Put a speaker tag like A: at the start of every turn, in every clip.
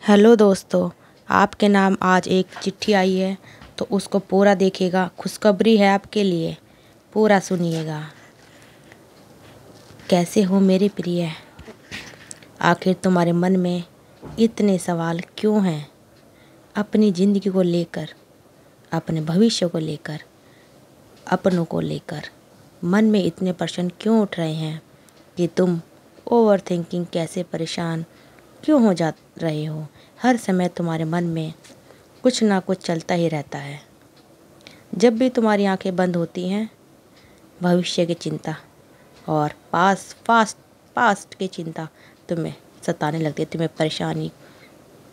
A: Hello दोस्तों, आपके नाम आज एक चिट्ठी आई है तो उसको पूरा देखिएगा। खुशखबरी है आपके लिए, पूरा सुनिएगा। कैसे हो मेरे प्रिय? आखिर तुम्हारे मन में इतने सवाल क्यों हैं? अपनी ज़िंदगी को लेकर, अपने भविष्य को लेकर, अपनों को लेकर मन में इतने प्रश्न क्यों उठ रहे हैं कि तुम ओवर थिंकिंग कैसे परेशान क्यों हो जा रहे हो? हर समय तुम्हारे मन में कुछ ना कुछ चलता ही रहता है। जब भी तुम्हारी आंखें बंद होती हैं, भविष्य की चिंता और पास्ट की चिंता तुम्हें सताने लगती है, तुम्हें परेशानी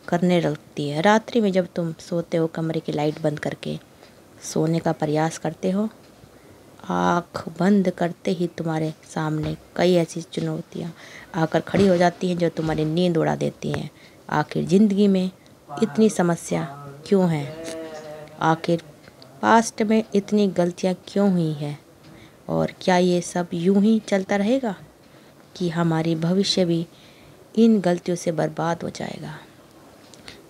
A: करने लगती है। रात्रि में जब तुम सोते हो, कमरे की लाइट बंद करके सोने का प्रयास करते हो, आँख बंद करते ही तुम्हारे सामने कई ऐसी चुनौतियाँ आकर खड़ी हो जाती हैं जो तुम्हारी नींद उड़ा देती हैं। आखिर ज़िंदगी में इतनी समस्या क्यों है? आखिर पास्ट में इतनी गलतियाँ क्यों हुई हैं? और क्या ये सब यूं ही चलता रहेगा कि हमारी भविष्य भी इन गलतियों से बर्बाद हो जाएगा?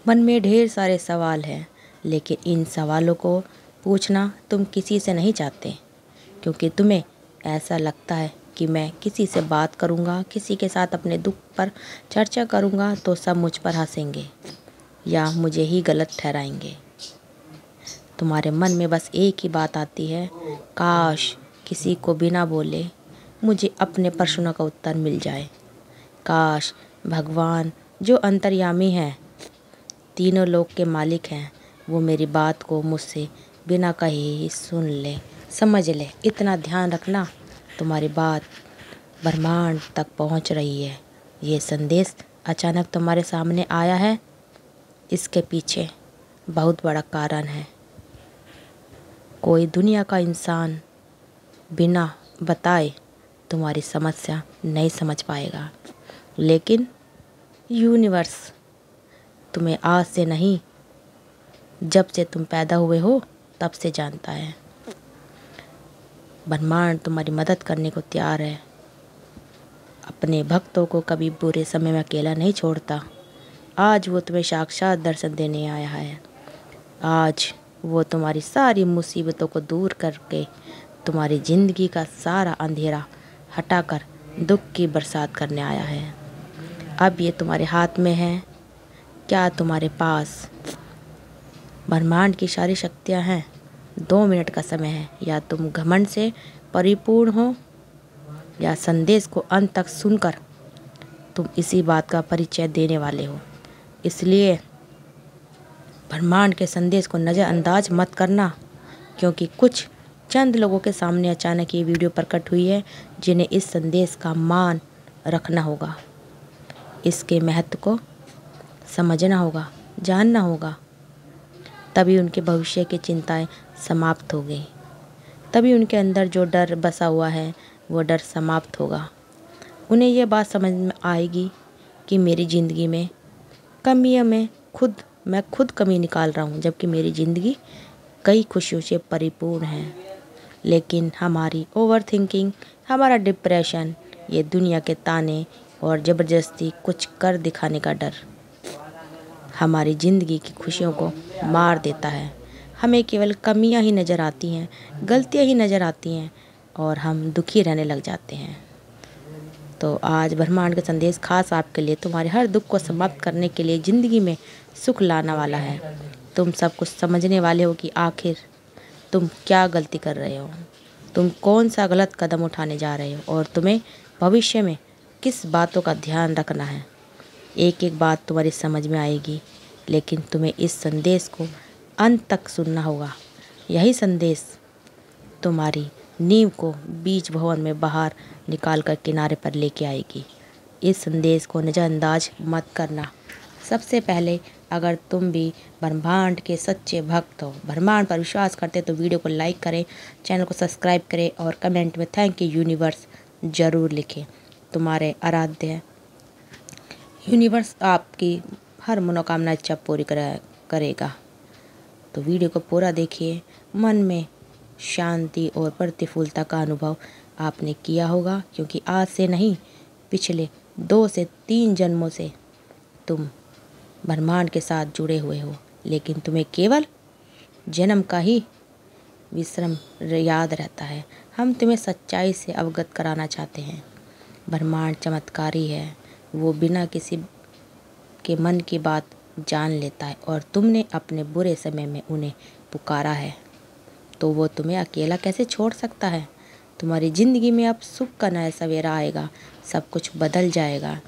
A: मन में ढेर सारे सवाल हैं, लेकिन इन सवालों को पूछना तुम किसी से नहीं चाहते, क्योंकि तुम्हें ऐसा लगता है कि मैं किसी से बात करूंगा, किसी के साथ अपने दुख पर चर्चा करूंगा तो सब मुझ पर हंसेंगे या मुझे ही गलत ठहराएंगे। तुम्हारे मन में बस एक ही बात आती है, काश किसी को बिना बोले मुझे अपने प्रश्नों का उत्तर मिल जाए। काश भगवान जो अंतर्यामी हैं, तीनों लोक के मालिक हैं, वो मेरी बात को मुझसे बिना कहे ही सुन ले, समझ ले। इतना ध्यान रखना, तुम्हारी बात ब्रह्मांड तक पहुंच रही है। ये संदेश अचानक तुम्हारे सामने आया है, इसके पीछे बहुत बड़ा कारण है। कोई दुनिया का इंसान बिना बताए तुम्हारी समस्या नहीं समझ पाएगा, लेकिन यूनिवर्स तुम्हें आज से नहीं, जब से तुम पैदा हुए हो तब से जानता है। ब्रह्मांड तुम्हारी मदद करने को तैयार है। अपने भक्तों को कभी बुरे समय में अकेला नहीं छोड़ता। आज वो तुम्हें साक्षात दर्शन देने आया है। आज वो तुम्हारी सारी मुसीबतों को दूर करके तुम्हारी ज़िंदगी का सारा अंधेरा हटाकर दुख की बरसात करने आया है। अब ये तुम्हारे हाथ में है। क्या तुम्हारे पास ब्रह्मांड की सारी शक्तियाँ हैं? 2 मिनट का समय है। या तुम घमंड से परिपूर्ण हो, या संदेश को अंत तक सुनकर तुम इसी बात का परिचय देने वाले हो। इसलिए ब्रह्मांड के संदेश को नज़रअंदाज मत करना, क्योंकि कुछ चंद लोगों के सामने अचानक ये वीडियो प्रकट हुई है जिन्हें इस संदेश का मान रखना होगा, इसके महत्व को समझना होगा, जानना होगा। तभी उनके भविष्य की चिंताएं समाप्त हो गई। तभी उनके अंदर जो डर बसा हुआ है वो डर समाप्त होगा। उन्हें यह बात समझ में आएगी कि मेरी ज़िंदगी में कमियां मैं खुद कमी निकाल रहा हूँ, जबकि मेरी ज़िंदगी कई खुशियों से परिपूर्ण है। लेकिन हमारी ओवर थिंकिंग, हमारा डिप्रेशन, ये दुनिया के ताने और ज़बरदस्ती कुछ कर दिखाने का डर हमारी ज़िंदगी की खुशियों को मार देता है। हमें केवल कमियां ही नज़र आती हैं, गलतियां ही नज़र आती हैं और हम दुखी रहने लग जाते हैं। तो आज ब्रह्मांड का संदेश खास आपके लिए, तुम्हारे हर दुख को समाप्त करने के लिए, ज़िंदगी में सुख लाने वाला है। तुम सब कुछ समझने वाले हो कि आखिर तुम क्या गलती कर रहे हो, तुम कौन सा गलत कदम उठाने जा रहे हो और तुम्हें भविष्य में किस बातों का ध्यान रखना है। एक एक बात तुम्हारी समझ में आएगी, लेकिन तुम्हें इस संदेश को अंत तक सुनना होगा। यही संदेश तुम्हारी नींव को बीज भवन में बाहर निकाल कर किनारे पर लेके आएगी। इस संदेश को नज़रअंदाज मत करना। सबसे पहले, अगर तुम भी ब्रह्मांड के सच्चे भक्त हो, ब्रह्मांड पर विश्वास करते, तो वीडियो को लाइक करें, चैनल को सब्सक्राइब करें और कमेंट में थैंक यू यूनिवर्स ज़रूर लिखें। तुम्हारे आराध्य यूनिवर्स आपकी हर मनोकामना इच्छा पूरी करेगा। तो वीडियो को पूरा देखिए। मन में शांति और प्रतिफूलता का अनुभव आपने किया होगा, क्योंकि आज से नहीं, पिछले 2 से 3 जन्मों से तुम ब्रह्मांड के साथ जुड़े हुए हो, लेकिन तुम्हें केवल जन्म का ही विश्रम याद रहता है। हम तुम्हें सच्चाई से अवगत कराना चाहते हैं। ब्रह्मांड चमत्कारी है, वो बिना किसी के मन की बात जान लेता है, और तुमने अपने बुरे समय में उन्हें पुकारा है तो वो तुम्हें अकेला कैसे छोड़ सकता है। तुम्हारी ज़िंदगी में अब सुख का नया सवेरा आएगा, सब कुछ बदल जाएगा,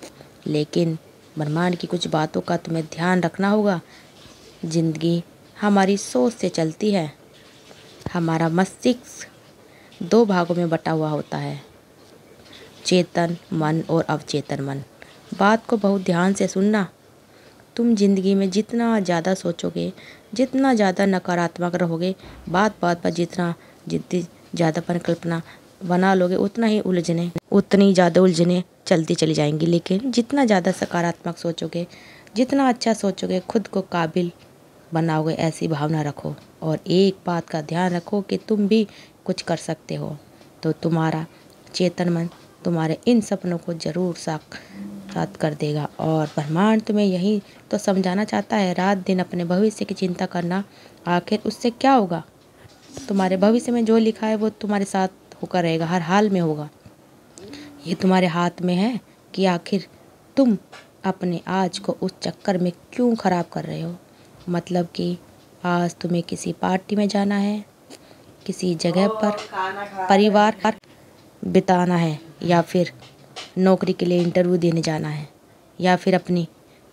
A: लेकिन ब्रह्मांड की कुछ बातों का तुम्हें ध्यान रखना होगा। ज़िंदगी हमारी सोच से चलती है। हमारा मस्तिष्क 2 भागों में बटा हुआ होता है, चेतन मन और अवचेतन मन। बात को बहुत ध्यान से सुनना। तुम जिंदगी में जितना ज़्यादा सोचोगे, जितना ज़्यादा नकारात्मक रहोगे, बात बात पर जितनी ज़्यादा परिकल्पना बना लोगे, उतनी ज़्यादा उलझने चलती चली जाएंगी। लेकिन जितना ज़्यादा सकारात्मक सोचोगे, जितना अच्छा सोचोगे, खुद को काबिल बनाओगे, ऐसी भावना रखो। और एक बात का ध्यान रखो कि तुम भी कुछ कर सकते हो, तो तुम्हारा चेतन मन तुम्हारे इन सपनों को ज़रूर साक्षात कर देगा। और ब्रह्मांड तुम्हें यही तो समझाना चाहता है, रात दिन अपने भविष्य की चिंता करना, आखिर उससे क्या होगा। तुम्हारे भविष्य में जो लिखा है वो तुम्हारे साथ होकर रहेगा, हर हाल में होगा। ये तुम्हारे हाथ में है कि आखिर तुम अपने आज को उस चक्कर में क्यों ख़राब कर रहे हो। मतलब कि आज तुम्हें किसी पार्टी में जाना है, किसी जगह पर परिवार बिताना है, या फिर नौकरी के लिए इंटरव्यू देने जाना है, या फिर अपनी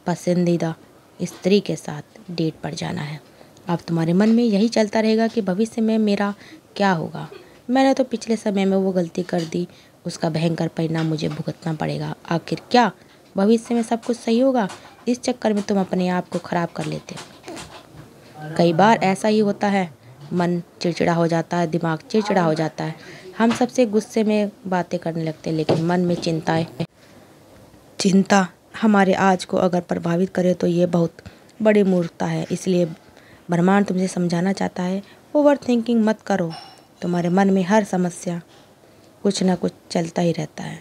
A: पसंदीदा स्त्री के साथ डेट पर जाना है। अब तुम्हारे मन में यही चलता रहेगा कि भविष्य में मेरा क्या होगा। मैंने तो पिछले समय में वो गलती कर दी, उसका भयंकर परिणाम मुझे भुगतना पड़ेगा। आखिर क्या भविष्य में सब कुछ सही होगा। इस चक्कर में तुम अपने आप को ख़राब कर लेते हो। कई बार ऐसा ही होता है, मन चिड़चिड़ा हो जाता है, दिमाग चिड़चिड़ा हो जाता है, हम सबसे गुस्से में बातें करने लगते हैं, लेकिन मन में चिंता हमारे आज को अगर प्रभावित करे तो ये बहुत बड़ी मूर्खता है। इसलिए ब्रह्मांड तुमसे समझाना चाहता है, ओवर थिंकिंग मत करो। तुम्हारे मन में हर समस्या कुछ ना कुछ चलता ही रहता है,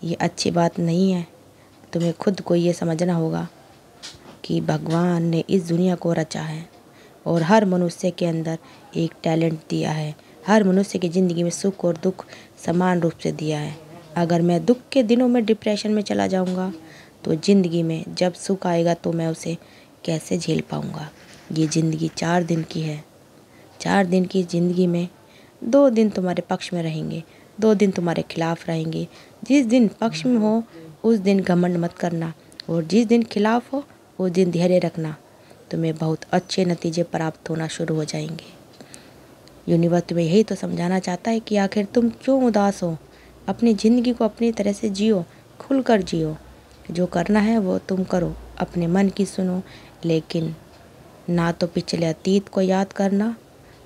A: ये अच्छी बात नहीं है। तुम्हें खुद को ये समझना होगा कि भगवान ने इस दुनिया को रचा है और हर मनुष्य के अंदर एक टैलेंट दिया है। हर मनुष्य की ज़िंदगी में सुख और दुख समान रूप से दिया है। अगर मैं दुख के दिनों में डिप्रेशन में चला जाऊंगा, तो ज़िंदगी में जब सुख आएगा तो मैं उसे कैसे झेल पाऊंगा। ये ज़िंदगी 4 दिन की है। 4 दिन की ज़िंदगी में 2 दिन तुम्हारे पक्ष में रहेंगे, 2 दिन तुम्हारे खिलाफ रहेंगे। जिस दिन पक्ष में हो उस दिन घमंड मत करना, और जिस दिन खिलाफ हो उस दिन धैर्य रखना। तुम्हें बहुत अच्छे नतीजे प्राप्त होना शुरू हो जाएंगे। यूनिवर्स तुम्हें यही तो समझाना चाहता है कि आखिर तुम क्यों उदास हो। अपनी ज़िंदगी को अपनी तरह से जियो, खुलकर जियो। जो करना है वो तुम करो, अपने मन की सुनो, लेकिन ना तो पिछले अतीत को याद करना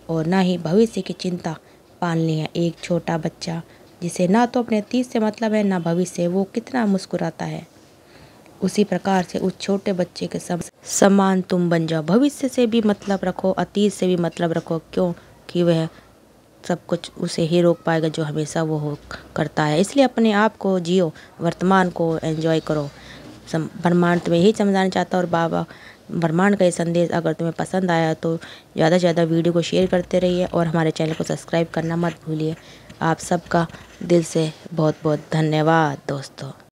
A: और ना ही भविष्य की चिंता पालनी है। एक छोटा बच्चा जिसे ना तो अपने अतीत से मतलब है ना भविष्य, वो कितना मुस्कुराता है, उसी प्रकार से उस छोटे बच्चे के समान तुम बन जाओ। भविष्य से भी मतलब रखो, अतीत से भी मतलब रखो, क्योंकि वह सब कुछ उसे ही रोक पाएगा जो हमेशा वो करता है। इसलिए अपने आप को जियो, वर्तमान को एंजॉय करो। ब्रह्मांड तुम्हें यही समझाना चाहता है। और बाबा ब्रह्मांड का ये संदेश अगर तुम्हें पसंद आया तो ज़्यादा से ज़्यादा वीडियो को शेयर करते रहिए और हमारे चैनल को सब्सक्राइब करना मत भूलिए। आप सबका दिल से बहुत बहुत धन्यवाद दोस्तों।